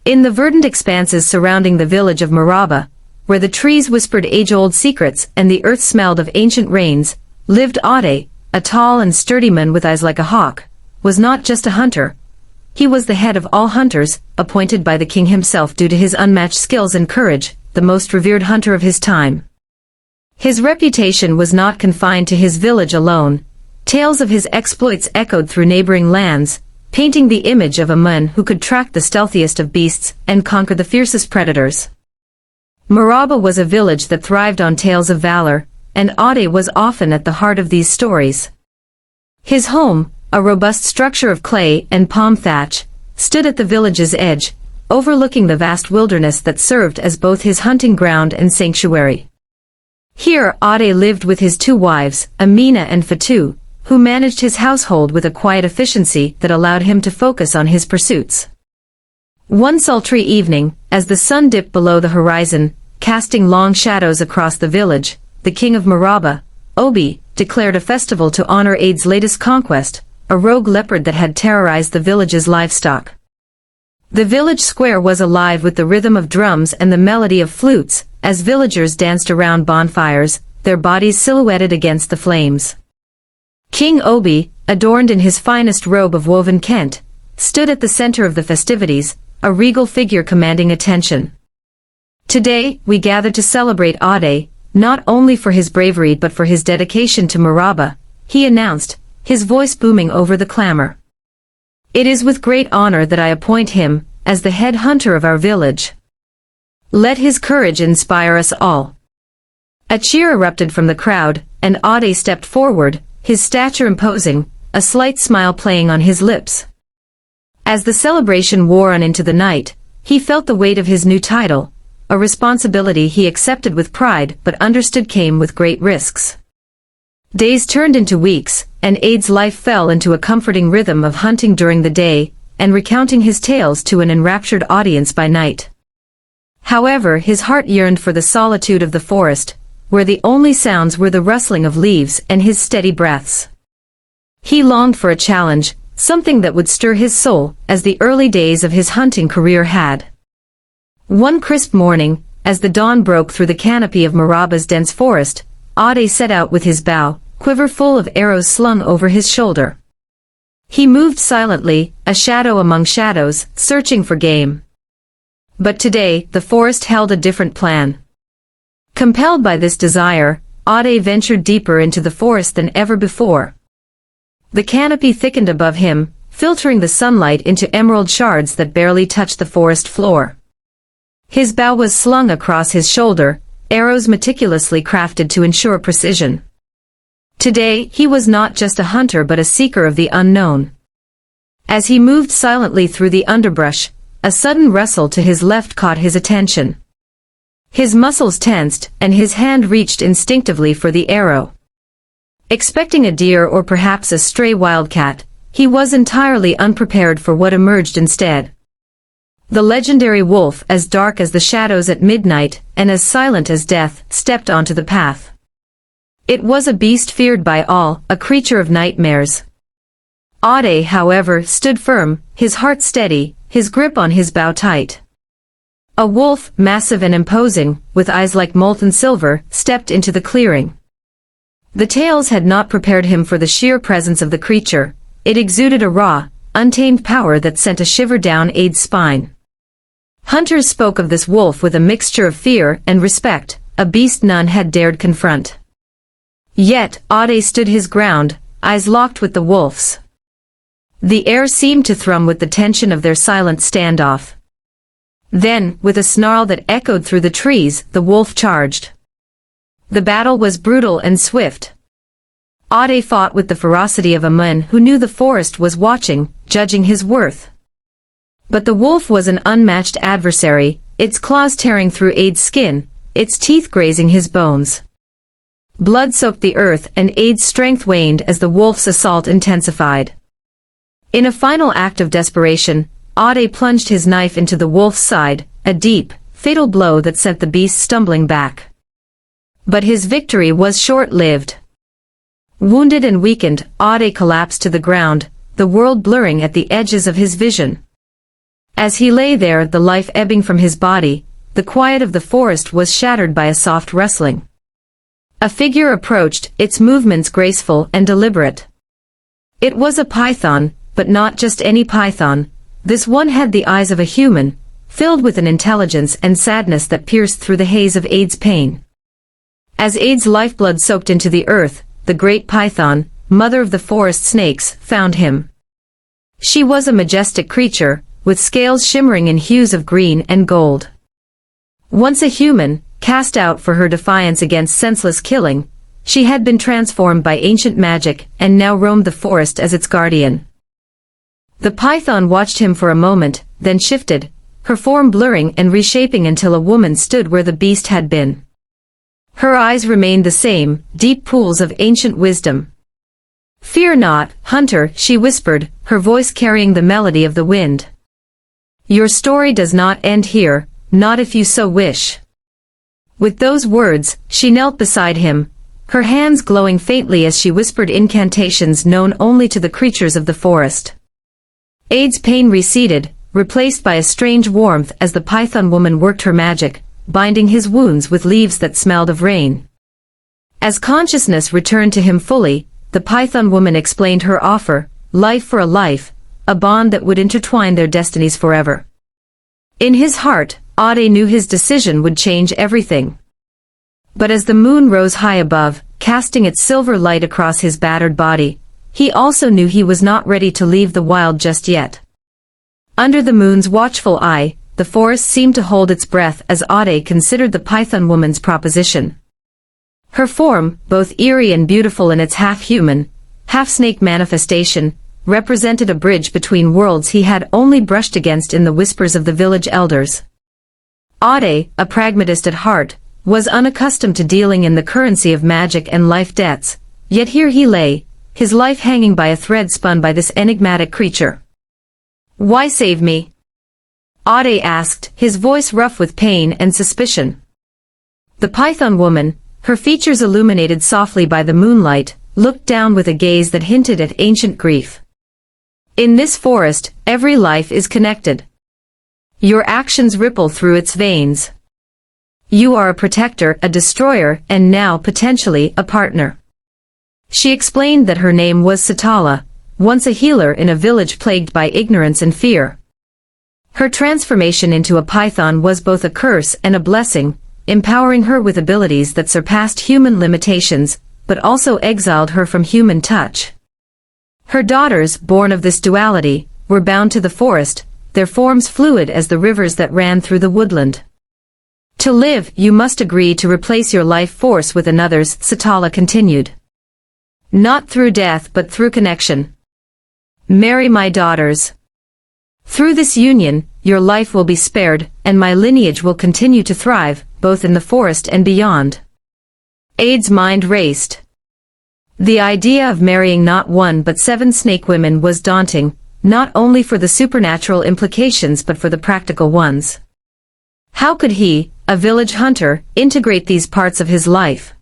In the verdant expanses surrounding the village of Maraba, where the trees whispered age-old secrets and the earth smelled of ancient rains, lived Ade, a tall and sturdy man with eyes like a hawk. Was not just a hunter. He was the head of all hunters, appointed by the king himself due to his unmatched skills and courage, the most revered hunter of his time. His reputation was not confined to his village alone. Tales of his exploits echoed through neighboring lands, painting the image of a man who could track the stealthiest of beasts and conquer the fiercest predators. Maraba was a village that thrived on tales of valor, and Ade was often at the heart of these stories. His home, a robust structure of clay and palm thatch, stood at the village's edge, overlooking the vast wilderness that served as both his hunting ground and sanctuary. Here Ade lived with his two wives, Amina and Fatu, who managed his household with a quiet efficiency that allowed him to focus on his pursuits. One sultry evening, as the sun dipped below the horizon, casting long shadows across the village, the king of Maraba, Obi, declared a festival to honor Ade's latest conquest, a rogue leopard that had terrorized the village's livestock. The village square was alive with the rhythm of drums and the melody of flutes, as villagers danced around bonfires, their bodies silhouetted against the flames. King Obi, adorned in his finest robe of woven Kent, stood at the center of the festivities, a regal figure commanding attention. Today, we gather to celebrate Ade, not only for his bravery but for his dedication to Maraba, he announced, his voice booming over the clamor. It is with great honor that I appoint him as the head hunter of our village. Let his courage inspire us all. A cheer erupted from the crowd, and Ade stepped forward, his stature imposing, a slight smile playing on his lips. As the celebration wore on into the night, he felt the weight of his new title, a responsibility he accepted with pride but understood came with great risks. Days turned into weeks, and Ade's life fell into a comforting rhythm of hunting during the day, and recounting his tales to an enraptured audience by night. However, his heart yearned for the solitude of the forest, where the only sounds were the rustling of leaves and his steady breaths. He longed for a challenge, something that would stir his soul, as the early days of his hunting career had. One crisp morning, as the dawn broke through the canopy of Maraba's dense forest, Ade set out with his bow, quiver full of arrows slung over his shoulder. He moved silently, a shadow among shadows, searching for game. But today, the forest held a different plan. Compelled by this desire, Ade ventured deeper into the forest than ever before. The canopy thickened above him, filtering the sunlight into emerald shards that barely touched the forest floor. His bow was slung across his shoulder, arrows meticulously crafted to ensure precision. Today, he was not just a hunter but a seeker of the unknown. As he moved silently through the underbrush, a sudden rustle to his left caught his attention. His muscles tensed, and his hand reached instinctively for the arrow. Expecting a deer or perhaps a stray wildcat, he was entirely unprepared for what emerged instead. The legendary wolf, as dark as the shadows at midnight, and as silent as death, stepped onto the path. It was a beast feared by all, a creature of nightmares. Ade, however, stood firm, his heart steady, his grip on his bow tight. A wolf, massive and imposing, with eyes like molten silver, stepped into the clearing. The tales had not prepared him for the sheer presence of the creature. It exuded a raw, untamed power that sent a shiver down Ade's spine. Hunters spoke of this wolf with a mixture of fear and respect, a beast none had dared confront. Yet, Ade stood his ground, eyes locked with the wolf's. The air seemed to thrum with the tension of their silent standoff. Then, with a snarl that echoed through the trees, the wolf charged. The battle was brutal and swift. Ade fought with the ferocity of a man who knew the forest was watching, judging his worth. But the wolf was an unmatched adversary, its claws tearing through Ade's skin, its teeth grazing his bones. Blood soaked the earth and Ade's strength waned as the wolf's assault intensified. In a final act of desperation, Ade plunged his knife into the wolf's side, a deep, fatal blow that sent the beast stumbling back. But his victory was short-lived. Wounded and weakened, Ade collapsed to the ground, the world blurring at the edges of his vision. As he lay there, the life ebbing from his body, the quiet of the forest was shattered by a soft rustling. A figure approached, its movements graceful and deliberate. It was a python, but not just any python. This one had the eyes of a human, filled with an intelligence and sadness that pierced through the haze of Ade's pain. As Ade's lifeblood soaked into the earth, the great python, mother of the forest snakes, found him. She was a majestic creature, with scales shimmering in hues of green and gold. Once a human, cast out for her defiance against senseless killing, she had been transformed by ancient magic and now roamed the forest as its guardian. The python watched him for a moment, then shifted, her form blurring and reshaping until a woman stood where the beast had been. Her eyes remained the same, deep pools of ancient wisdom. "Fear not, hunter," she whispered, her voice carrying the melody of the wind. "Your story does not end here, not if you so wish." With those words, she knelt beside him, her hands glowing faintly as she whispered incantations known only to the creatures of the forest. Ade's pain receded, replaced by a strange warmth as the python woman worked her magic, binding his wounds with leaves that smelled of rain. As consciousness returned to him fully, the python woman explained her offer, life for a life, a bond that would intertwine their destinies forever. In his heart, Ade knew his decision would change everything. But as the moon rose high above, casting its silver light across his battered body, he also knew he was not ready to leave the wild just yet. Under the moon's watchful eye, the forest seemed to hold its breath as Ade considered the python woman's proposition. Her form, both eerie and beautiful in its half-human, half-snake manifestation, represented a bridge between worlds he had only brushed against in the whispers of the village elders. Ade, a pragmatist at heart, was unaccustomed to dealing in the currency of magic and life debts, yet here he lay, his life hanging by a thread spun by this enigmatic creature. "Why save me?" Ade asked, his voice rough with pain and suspicion. The python woman, her features illuminated softly by the moonlight, looked down with a gaze that hinted at ancient grief. "In this forest, every life is connected. Your actions ripple through its veins. You are a protector, a destroyer, and now potentially a partner." She explained that her name was Satala, once a healer in a village plagued by ignorance and fear. Her transformation into a python was both a curse and a blessing, empowering her with abilities that surpassed human limitations, but also exiled her from human touch. Her daughters, born of this duality, were bound to the forest, their forms fluid as the rivers that ran through the woodland. "To live, you must agree to replace your life force with another's," Satala continued. "Not through death but through connection. Marry my daughters. Through this union, your life will be spared, and my lineage will continue to thrive, both in the forest and beyond." Ade's mind raced. The idea of marrying not one but 7 snake women was daunting, not only for the supernatural implications but for the practical ones. How could he, a village hunter, integrate these parts of his life?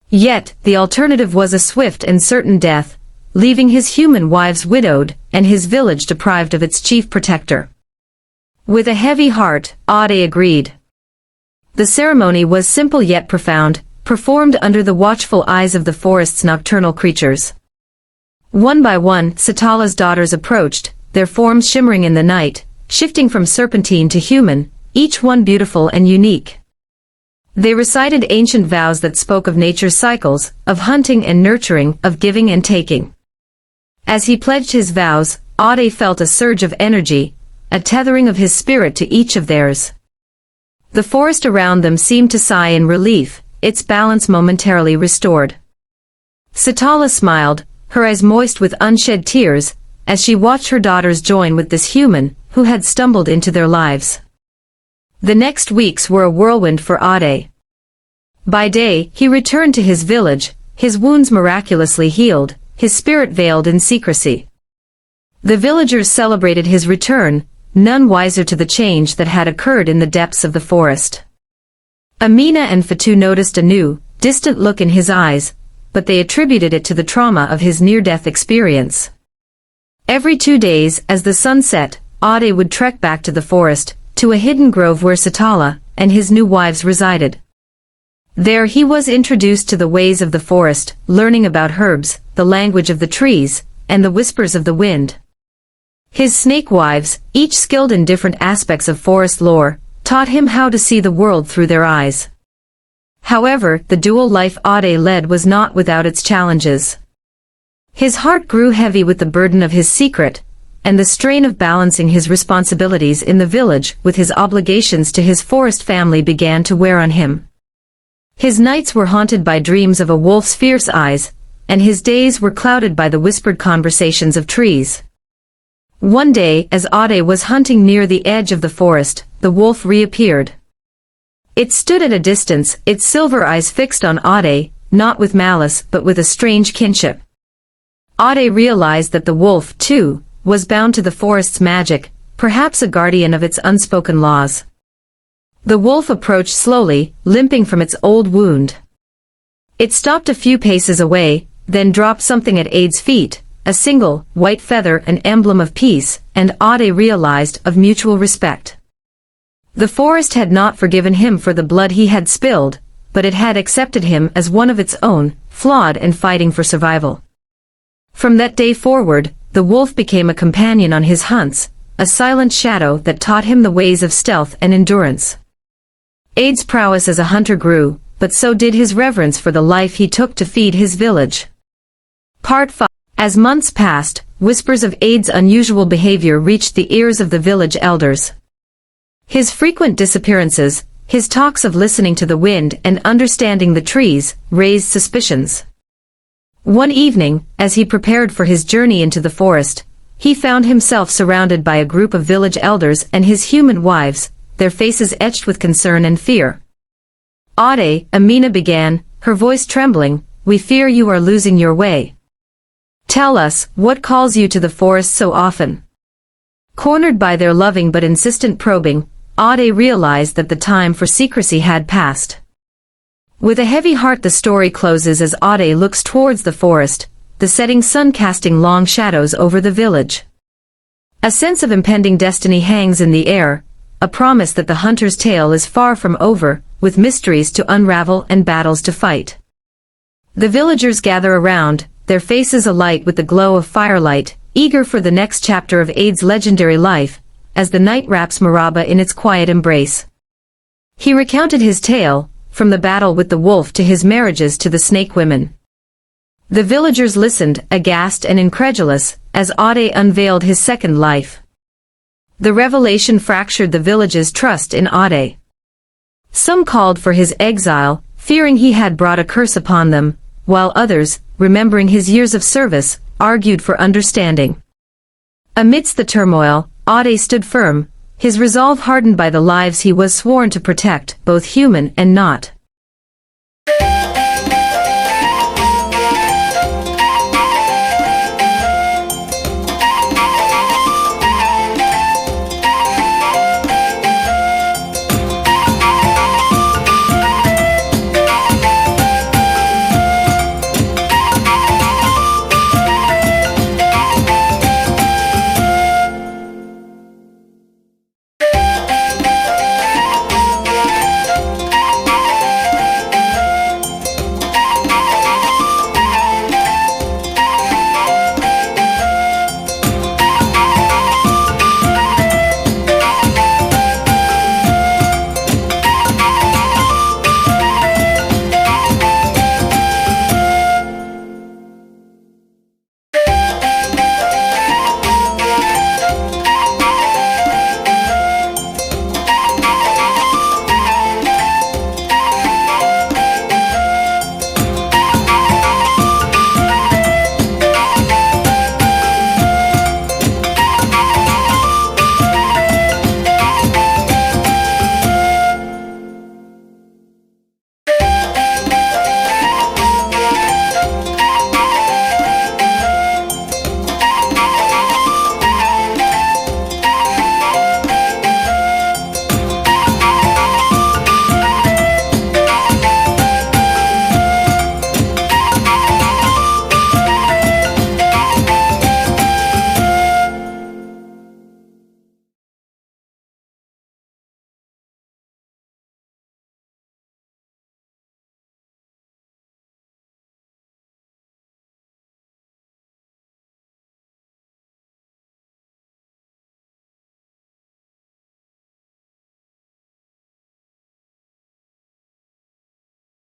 Yet, the alternative was a swift and certain death, leaving his human wives widowed, and his village deprived of its chief protector. With a heavy heart, Ade agreed. The ceremony was simple yet profound, performed under the watchful eyes of the forest's nocturnal creatures. One by one, Satala's daughters approached, their forms shimmering in the night, shifting from serpentine to human, each one beautiful and unique. They recited ancient vows that spoke of nature's cycles, of hunting and nurturing, of giving and taking. As he pledged his vows, Ade felt a surge of energy, a tethering of his spirit to each of theirs. The forest around them seemed to sigh in relief, its balance momentarily restored. Satala smiled, her eyes moist with unshed tears, as she watched her daughters join with this human, who had stumbled into their lives. The next weeks were a whirlwind for Ade. By day, he returned to his village, his wounds miraculously healed, his spirit veiled in secrecy. The villagers celebrated his return, none wiser to the change that had occurred in the depths of the forest. Amina and Fatu noticed a new, distant look in his eyes, but they attributed it to the trauma of his near-death experience. Every 2 days, as the sun set, Ade would trek back to the forest, to a hidden grove where Satala and his new wives resided. There he was introduced to the ways of the forest, learning about herbs, the language of the trees, and the whispers of the wind. His snake wives, each skilled in different aspects of forest lore, taught him how to see the world through their eyes. However, the dual life Ade led was not without its challenges. His heart grew heavy with the burden of his secret, and the strain of balancing his responsibilities in the village with his obligations to his forest family began to wear on him. His nights were haunted by dreams of a wolf's fierce eyes, and his days were clouded by the whispered conversations of trees. One day, as Ade was hunting near the edge of the forest, the wolf reappeared. It stood at a distance, its silver eyes fixed on Ade, not with malice but with a strange kinship. Ade realized that the wolf, too, was bound to the forest's magic, perhaps a guardian of its unspoken laws. The wolf approached slowly, limping from its old wound. It stopped a few paces away, then dropped something at Ade's feet, a single, white feather, an emblem of peace, and Ade realized of mutual respect. The forest had not forgiven him for the blood he had spilled, but it had accepted him as one of its own, flawed and fighting for survival. From that day forward, the wolf became a companion on his hunts, a silent shadow that taught him the ways of stealth and endurance. Ade's prowess as a hunter grew, but so did his reverence for the life he took to feed his village. Part 5. As months passed, whispers of Ade's unusual behavior reached the ears of the village elders. His frequent disappearances, his talks of listening to the wind and understanding the trees, raised suspicions. One evening, as he prepared for his journey into the forest, he found himself surrounded by a group of village elders and his human wives, their faces etched with concern and fear. Ade, Amina began, her voice trembling, "We fear you are losing your way. Tell us, what calls you to the forest so often?" Cornered by their loving but insistent probing, Ade realized that the time for secrecy had passed. With a heavy heart the story closes as Ade looks towards the forest, the setting sun casting long shadows over the village. A sense of impending destiny hangs in the air, a promise that the hunter's tale is far from over, with mysteries to unravel and battles to fight. The villagers gather around, their faces alight with the glow of firelight, eager for the next chapter of Ade's legendary life, as the night wraps Maraba in its quiet embrace. He recounted his tale, from the battle with the wolf to his marriages to the snake women. The villagers listened, aghast and incredulous, as Ade unveiled his second life. The revelation fractured the village's trust in Ade. Some called for his exile, fearing he had brought a curse upon them, while others, remembering his years of service, argued for understanding. Amidst the turmoil, Ade stood firm, his resolve hardened by the lives he was sworn to protect, both human and not.